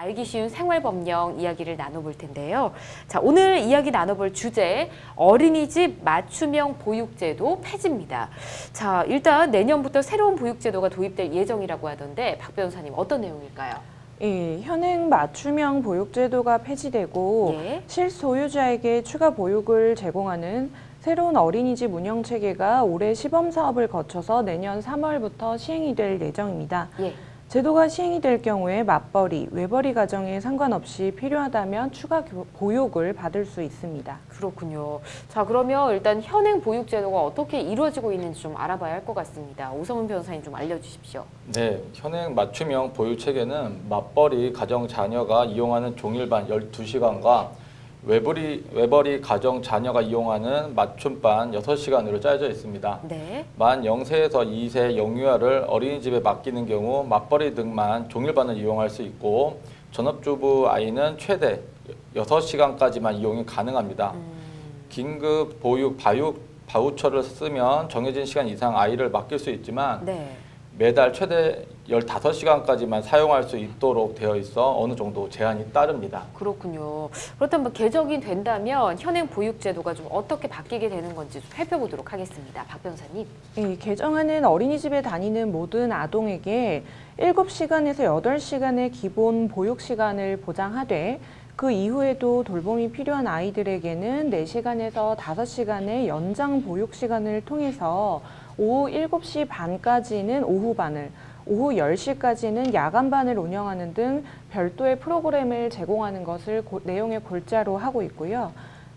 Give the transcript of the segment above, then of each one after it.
알기 쉬운 생활법령 이야기를 나눠볼 텐데요. 자, 오늘 이야기 나눠볼 주제, 어린이집 맞춤형 보육제도 폐지입니다. 자, 일단 내년부터 새로운 보육제도가 도입될 예정이라고 하던데 박 변호사님 어떤 내용일까요? 예, 현행 맞춤형 보육제도가 폐지되고 실소유자에게 추가 보육을 제공하는 새로운 어린이집 운영체계가 올해 시범사업을 거쳐서 내년 3월부터 시행이 될 예정입니다. 제도가 시행이 될 경우에 맞벌이, 외벌이 가정에 상관없이 필요하다면 추가 보육을 받을 수 있습니다. 그렇군요. 자, 그러면 일단 현행 보육제도가 어떻게 이루어지고 있는지 좀 알아봐야 할 것 같습니다. 오성훈 변호사님 좀 알려주십시오. 네, 현행 맞춤형 보육체계는 맞벌이 가정 자녀가 이용하는 종일반 12시간과 외벌이 가정 자녀가 이용하는 맞춤반 6시간으로 짜여져 있습니다. 만 0세에서 2세 영유아를 어린이집에 맡기는 경우 맞벌이 등만 종일반을 이용할 수 있고 전업주부 아이는 최대 6시간까지만 이용이 가능합니다. 긴급 보육 바우처를 쓰면 정해진 시간 이상 아이를 맡길 수 있지만 매달 최대 15시간까지만 사용할 수 있도록 되어 있어 어느 정도 제한이 따릅니다. 그렇군요. 그렇다면 개정이 된다면 현행 보육제도가 좀 어떻게 바뀌게 되는 건지 좀 살펴보도록 하겠습니다. 박 변호사님. 예, 개정안은 어린이집에 다니는 모든 아동에게 7시간에서 8시간의 기본 보육 시간을 보장하되 그 이후에도 돌봄이 필요한 아이들에게는 4시간에서 5시간의 연장 보육 시간을 통해서 오후 7시 반까지는 오후반을, 오후 10시까지는 야간반을 운영하는 등 별도의 프로그램을 제공하는 것을 내용의 골자로 하고 있고요.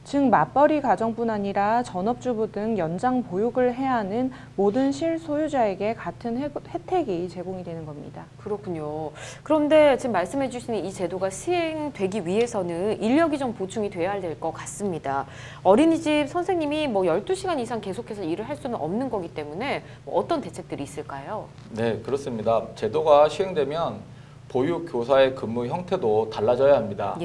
즉 맞벌이 가정뿐 아니라 전업주부 등 연장 보육을 해야 하는 모든 실소유자에게 같은 혜택이 제공이 되는 겁니다. 그렇군요. 그런데 지금 말씀해 주시는 이 제도가 시행되기 위해서는 인력이 좀 보충이 돼야 될 것 같습니다. 어린이집 선생님이 12시간 이상 계속해서 일을 할 수는 없는 거기 때문에 어떤 대책들이 있을까요? 네, 그렇습니다. 제도가 시행되면 보육교사의 근무 형태도 달라져야 합니다.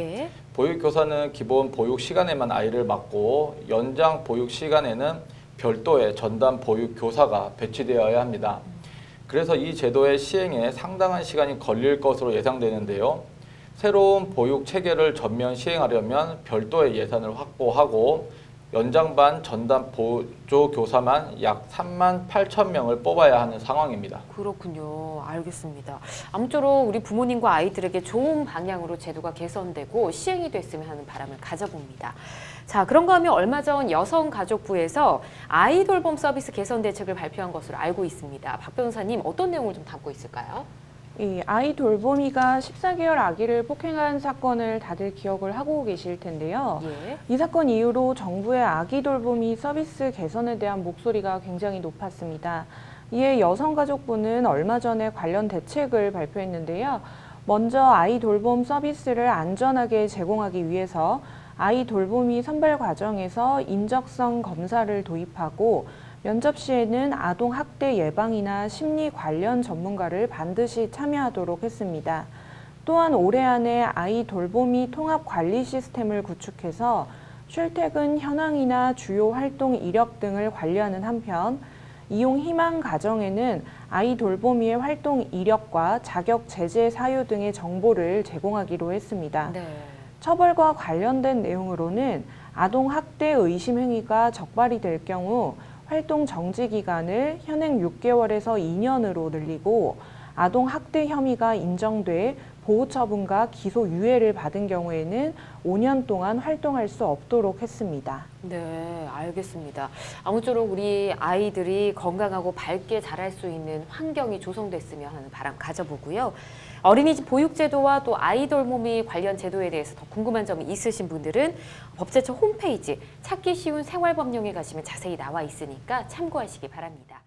보육교사는 기본 보육 시간에만 아이를 맡고 연장 보육 시간에는 별도의 전담 보육교사가 배치되어야 합니다. 그래서 이 제도의 시행에 상당한 시간이 걸릴 것으로 예상되는데요. 새로운 보육 체계를 전면 시행하려면 별도의 예산을 확보하고 연장반 전담 보조교사만 약 38,000명을 뽑아야 하는 상황입니다. 그렇군요. 알겠습니다. 아무쪼록 우리 부모님과 아이들에게 좋은 방향으로 제도가 개선되고 시행이 됐으면 하는 바람을 가져봅니다. 자, 그런가 하면 얼마 전 여성가족부에서 아이 돌봄 서비스 개선 대책을 발표한 것으로 알고 있습니다. 박 변호사님, 어떤 내용을 좀 담고 있을까요? 아이 돌보미가 14개월 아기를 폭행한 사건을 다들 기억을 하고 계실 텐데요. 이 사건 이후로 정부의 아기 돌보미 서비스 개선에 대한 목소리가 굉장히 높았습니다. 이에 여성가족부는 얼마 전에 관련 대책을 발표했는데요. 먼저 아이 돌봄 서비스를 안전하게 제공하기 위해서 아이 돌보미 선발 과정에서 인적성 검사를 도입하고 면접 시에는 아동 학대 예방이나 심리 관련 전문가를 반드시 참여하도록 했습니다. 또한 올해 안에 아이 돌보미 통합 관리 시스템을 구축해서 출퇴근 현황이나 주요 활동 이력 등을 관리하는 한편 이용 희망 가정에는 아이 돌보미의 활동 이력과 자격 제재 사유 등의 정보를 제공하기로 했습니다. 처벌과 관련된 내용으로는 아동 학대 의심 행위가 적발이 될 경우 활동 정지 기간을 현행 6개월에서 2년으로 늘리고 아동 학대 혐의가 인정돼 보호 처분과 기소 유예를 받은 경우에는 5년 동안 활동할 수 없도록 했습니다. 네, 알겠습니다. 아무쪼록 우리 아이들이 건강하고 밝게 자랄 수 있는 환경이 조성됐으면 하는 바람 가져보고요. 어린이집 보육제도와 또 아이 돌보미 관련 제도에 대해서 더 궁금한 점이 있으신 분들은 법제처 홈페이지 찾기 쉬운 생활법령에 가시면 자세히 나와 있으니까 참고하시기 바랍니다.